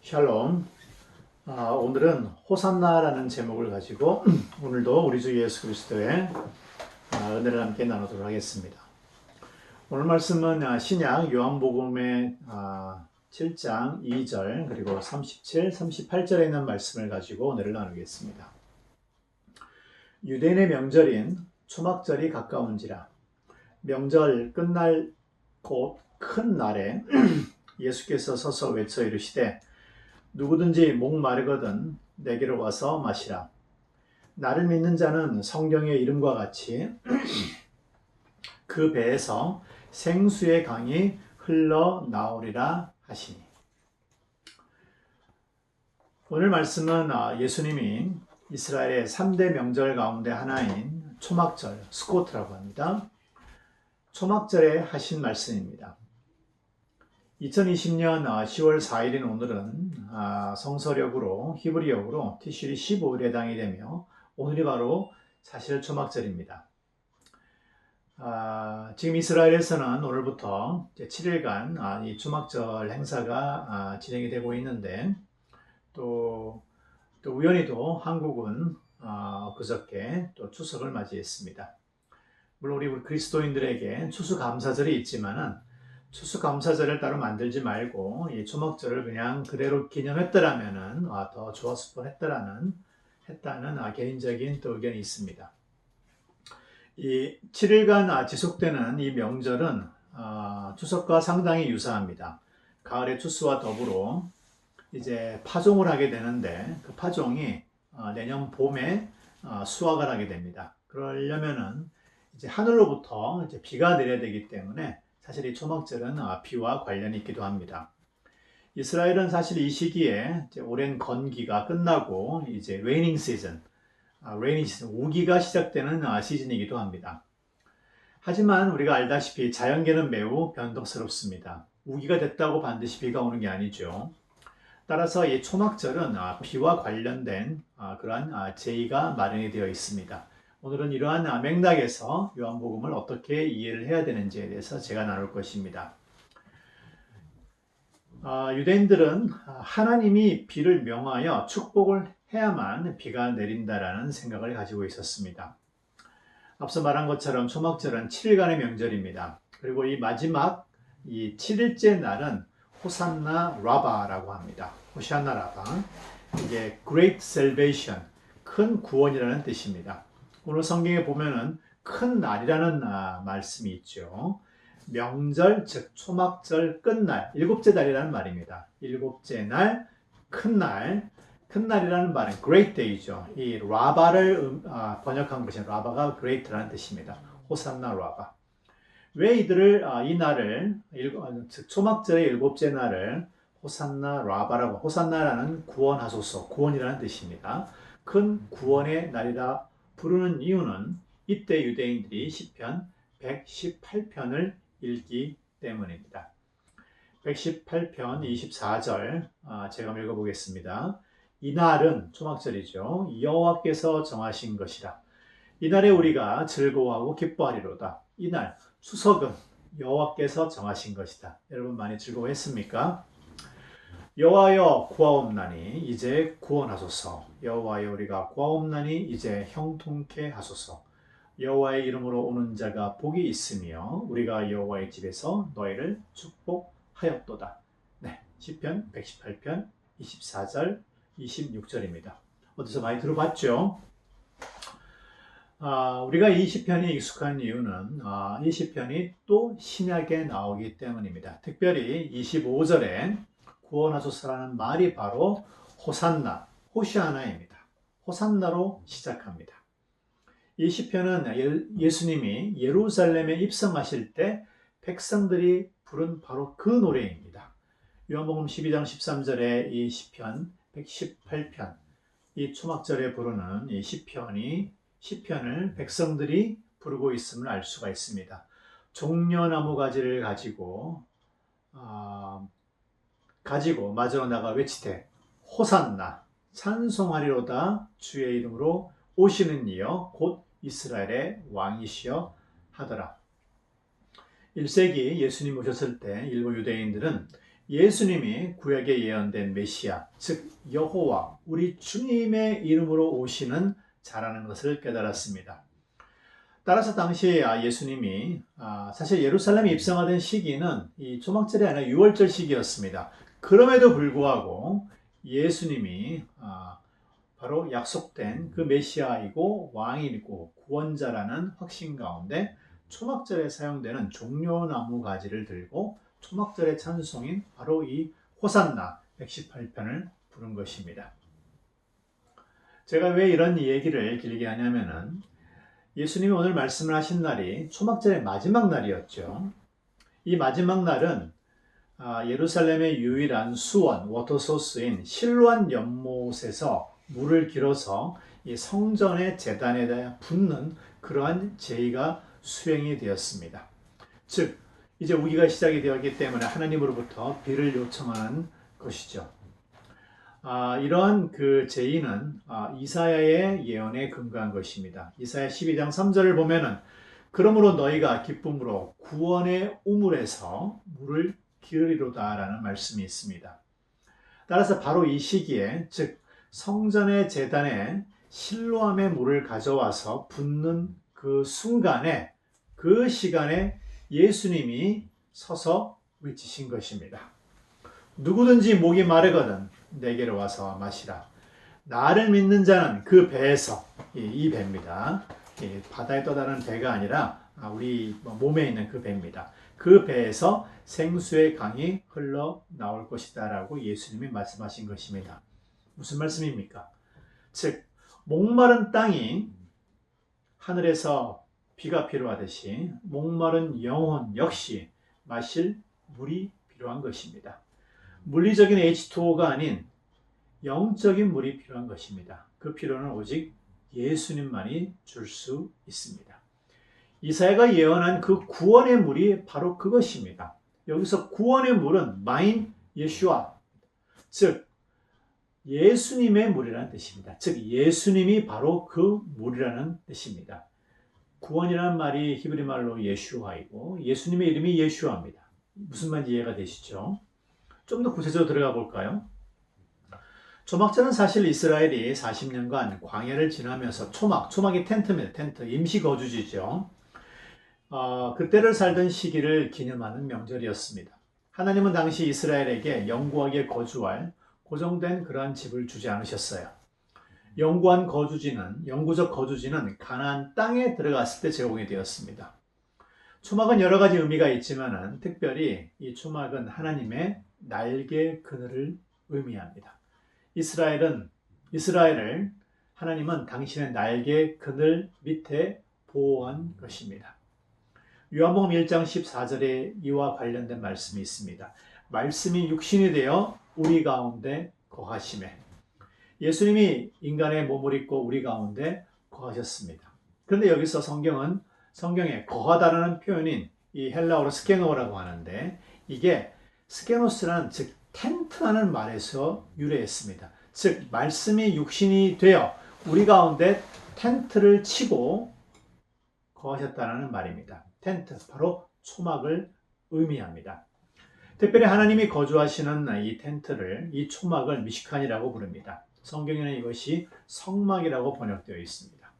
샬롬. 오늘은 호산나라는 제목을 가지고 오늘도 우리 주 예수 그리스도의 은혜를 함께 나누도록 하겠습니다. 오늘 말씀은 신약 요한복음의 7장 2절 그리고 37, 38절에 있는 말씀을 가지고 오늘을 나누겠습니다. 유대인의 명절인 초막절이 가까운지라. 명절 끝날 곧 큰 날에 예수께서 서서 외쳐 이르시되 누구든지 목 마르거든 내게로 와서 마시라. 나를 믿는 자는 성경의 이름과 같이 그 배에서 생수의 강이 흘러나오리라 하시니. 오늘 말씀은 예수님이 이스라엘의 3대 명절 가운데 하나인 초막절, 스코트라고 합니다. 초막절에 하신 말씀입니다. 2020년 10월 4일인 오늘은 성서력으로 히브리역으로 티슈리 15일에 해당이 되며 오늘이 바로 사실 초막절입니다. 지금 이스라엘에서는 오늘부터 7일간 이 초막절 행사가 진행이 되고 있는데 또 우연히도 한국은 그저께 또 추석을 맞이했습니다. 물론 우리 그리스도인들에게 추수감사절이 있지만은 추수감사절을 따로 만들지 말고 이 초막절을 그냥 그대로 기념했더라면은 더 좋았을 뻔했다는 개인적인 또 의견이 있습니다. 이 7일간 지속되는 이 명절은 추석과 상당히 유사합니다. 가을의 추수와 더불어 이제 파종을 하게 되는데 그 파종이 내년 봄에 수확을 하게 됩니다. 그러려면은 이제 하늘로부터 이제 비가 내려야 되기 때문에 사실 이 초막절은 비와 관련이 있기도 합니다. 이스라엘은 사실 이 시기에 이제 오랜 건기가 끝나고 이제 레이닝 시즌, 우기가 시작되는 시즌이기도 합니다. 하지만 우리가 알다시피 자연계는 매우 변동스럽습니다. 우기가 됐다고 반드시 비가 오는 게 아니죠. 따라서 이 초막절은 비와 관련된 그러한 제의가 마련이 되어 있습니다. 오늘은 이러한 맥락에서 요한복음을 어떻게 이해를 해야 되는지에 대해서 제가 나눌 것입니다. 유대인들은 하나님이 비를 명하여 축복을 해야만 비가 내린다라는 생각을 가지고 있었습니다. 앞서 말한 것처럼 초막절은 7일간의 명절입니다. 그리고 이 마지막 이 7일째 날은 호산나 라바라고 합니다. 호산나 라바. 이게 Great Salvation, 큰 구원이라는 뜻입니다. 오늘 성경에 보면은 큰 날이라는 말씀이 있죠. 명절, 즉 초막절 끝날, 일곱째 날이라는 말입니다. 일곱째 날, 큰 날, 큰 날이라는 말은 Great Day죠. 이 라바를 번역한 것이 라바가 Great라는 뜻입니다. 호산나 라바. 왜 이들을 이 날을 즉 초막절의 일곱째 날을 호산나 라바라고, 호산나라는 구원하소서, 구원이라는 뜻입니다. 큰 구원의 날이라 부르는 이유는 이때 유대인들이 시편 118편을 읽기 때문입니다. 118편 24절 제가 읽어보겠습니다. 이날은 초막절이죠. 여호와께서 정하신 것이라. 이날에 우리가 즐거워하고 기뻐하리로다. 이날 추석은 여호와께서 정하신 것이다. 여러분 많이 즐거워했습니까? 여호와여 구하옵나니 이제 구원하소서. 여호와여 우리가 구하옵나니 이제 형통케 하소서. 여호와의 이름으로 오는 자가 복이 있으며 우리가 여호와의 집에서 너희를 축복하였도다. 네, 시편 118편 24절 26절입니다. 어디서 많이 들어봤죠? 우리가 이 시편이 익숙한 이유는 이 시편이 또 신약에 나오기 때문입니다. 특별히 25절에 구원하소서라는 말이 바로 호산나, 호시아나입니다. 호산나로 시작합니다. 이 시편은 예수님이 예루살렘에 입성하실 때 백성들이 부른 바로 그 노래입니다. 요한복음 12장 13절에 이 시편 118편, 이 초막절에 부르는 이 시편을 백성들이 부르고 있음을 알 수가 있습니다. 종려나무 가지를 가지고 마저로 나가 외치되 호산나 찬송하리로다 주의 이름으로 오시는 이여 곧 이스라엘의 왕이시여 하더라. 1세기 예수님 오셨을 때 일부 유대인들은 예수님이 구약에 예언된 메시아, 즉 여호와, 우리 주님의 이름으로 오시는 자라는 것을 깨달았습니다. 따라서 당시 예수님이 사실 예루살렘에 입성하던 시기는 이 초막절이 아니라 유월절 시기였습니다. 그럼에도 불구하고 예수님이 바로 약속된 그 메시아이고 왕이고 구원자라는 확신 가운데 초막절에 사용되는 종려나무 가지를 들고 초막절의 찬송인 바로 이 호산나 118편을 부른 것입니다. 제가 왜 이런 얘기를 길게 하냐면은 예수님이 오늘 말씀을 하신 날이 초막절의 마지막 날이었죠. 이 마지막 날은 예루살렘의 유일한 수원, 워터소스인 실로암 연못에서 물을 길어서 이 성전의 제단에다 붓는 그러한 제의가 수행이 되었습니다. 즉 이제 우기가 시작이 되었기 때문에 하나님으로부터 비를 요청하는 것이죠. 이러한 그 제의는 이사야의 예언에 근거한 것입니다. 이사야 12장 3절을 보면은 그러므로 너희가 기쁨으로 구원의 우물에서 물을 기르리로다 라는 말씀이 있습니다. 따라서 바로 이 시기에 즉 성전의 제단에 실로암의 물을 가져와서 붓는 그 순간에 그 시간에 예수님이 서서 외치신 것입니다. 누구든지 목이 마르거든 내게로 와서 마시라. 나를 믿는 자는 그 배에서, 이 배입니다. 바다에 떠다니는 배가 아니라 우리 몸에 있는 그 배입니다. 그 배에서 생수의 강이 흘러 나올 것이다 라고 예수님이 말씀하신 것입니다. 무슨 말씀입니까? 즉 목마른 땅이 하늘에서 비가 필요하듯이 목마른 영혼 역시 마실 물이 필요한 것입니다. 물리적인 H2O가 아닌 영적인 물이 필요한 것입니다. 그 필요는 오직 예수님만이 줄 수 있습니다. 이사야가 예언한 그 구원의 물이 바로 그것입니다. 여기서 구원의 물은 마인 예슈아, 즉 예수님의 물이라는 뜻입니다. 즉 예수님이 바로 그 물이라는 뜻입니다. 구원이라는 말이 히브리 말로 예슈아이고 예수님의 이름이 예슈아입니다. 무슨 말인지 이해가 되시죠? 좀 더 구체적으로 들어가 볼까요? 초막절은 사실 이스라엘이 40년간 광야를 지나면서 초막이 텐트입니다. 텐트, 임시 거주지죠. 그때를 살던 시기를 기념하는 명절이었습니다. 하나님은 당시 이스라엘에게 영구하게 거주할 고정된 그러한 집을 주지 않으셨어요. 영구적 거주지는 가나안 땅에 들어갔을 때 제공이 되었습니다. 초막은 여러 가지 의미가 있지만 특별히 이 초막은 하나님의 날개 그늘을 의미합니다. 이스라엘을 하나님은 당신의 날개 그늘 밑에 보호한 것입니다. 요한복음 1장 14절에 이와 관련된 말씀이 있습니다. 말씀이 육신이 되어 우리 가운데 거하시매. 예수님이 인간의 몸을 입고 우리 가운데 거하셨습니다. 그런데 여기서 성경에 거하다라는 표현인 이 헬라어로 스케노라고 하는데 이게 스케노스라는 즉 텐트라는 말에서 유래했습니다. 즉 말씀이 육신이 되어 우리 가운데 텐트를 치고 거하셨다는 말입니다. 텐트, 바로 초막을 의미합니다. 특별히 하나님이 거주하시는 이 텐트를, 이 초막을 미시칸이라고 부릅니다. 성경에는 이것이 성막이라고 번역되어 있습니다.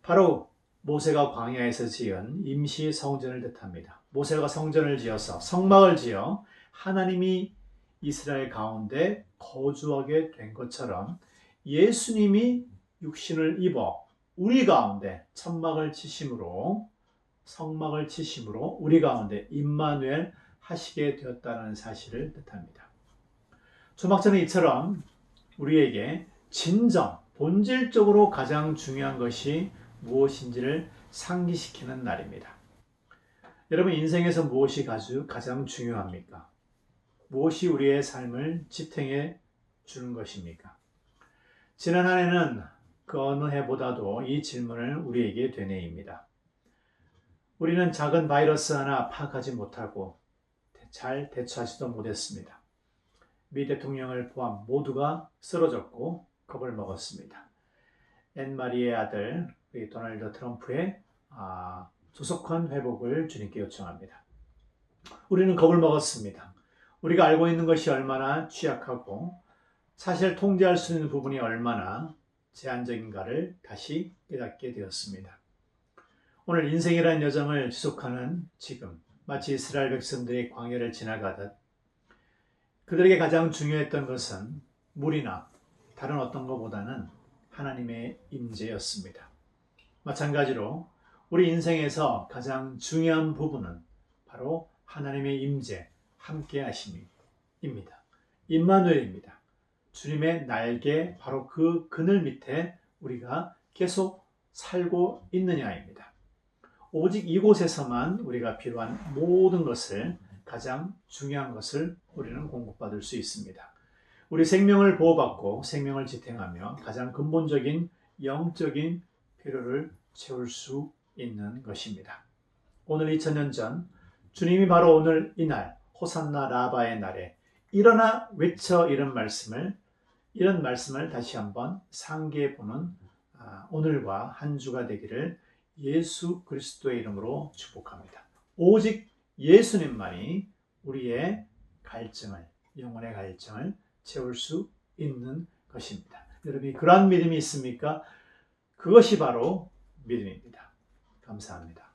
바로 모세가 광야에서 지은 임시 성전을 뜻합니다. 모세가 성전을 지어서 성막을 지어 하나님이 이스라엘 가운데 거주하게 된 것처럼 예수님이 육신을 입어 우리 가운데 성막을 치심으로 우리 가운데 임마누엘 하시게 되었다는 사실을 뜻합니다. 초막절은 이처럼 우리에게 본질적으로 가장 중요한 것이 무엇인지를 상기시키는 날입니다. 여러분 인생에서 무엇이 가장 중요합니까? 무엇이 우리의 삶을 지탱해 주는 것입니까? 지난 한 해는 그 어느 해보다도 이 질문을 우리에게 되뇌입니다. 우리는 작은 바이러스 하나 파악하지 못하고 잘 대처하지도 못했습니다. 미 대통령을 포함 모두가 쓰러졌고 겁을 먹었습니다. 앤 마리의 아들 도널드 트럼프의 조속한 회복을 주님께 요청합니다. 우리는 겁을 먹었습니다. 우리가 알고 있는 것이 얼마나 취약하고 사실 통제할 수 있는 부분이 얼마나 제한적인가를 다시 깨닫게 되었습니다. 오늘 인생이라는 여정을 지속하는 지금 마치 이스라엘 백성들이 광야를 지나가듯 그들에게 가장 중요했던 것은 물이나 다른 어떤 것보다는 하나님의 임재였습니다. 마찬가지로 우리 인생에서 가장 중요한 부분은 바로 하나님의 임재, 함께 하심입니다. 임마누엘입니다. 주님의 날개, 바로 그 그늘 밑에 우리가 계속 살고 있느냐입니다. 오직 이곳에서만 우리가 필요한 모든 것을, 가장 중요한 것을 우리는 공급받을 수 있습니다. 우리 생명을 보호받고 생명을 지탱하며 가장 근본적인 영적인 필요를 채울 수 있는 것입니다. 오늘 2000년 전 주님이 바로 오늘 이날 호산나 라바의 날에 일어나 외쳐 이런 말씀을 다시 한번 상기해 보는 오늘과 한 주가 되기를 예수 그리스도의 이름으로 축복합니다. 오직 예수님만이 우리의 갈증을, 영혼의 갈증을 채울 수 있는 것입니다. 여러분이 그러한 믿음이 있습니까? 그것이 바로 믿음입니다. 감사합니다.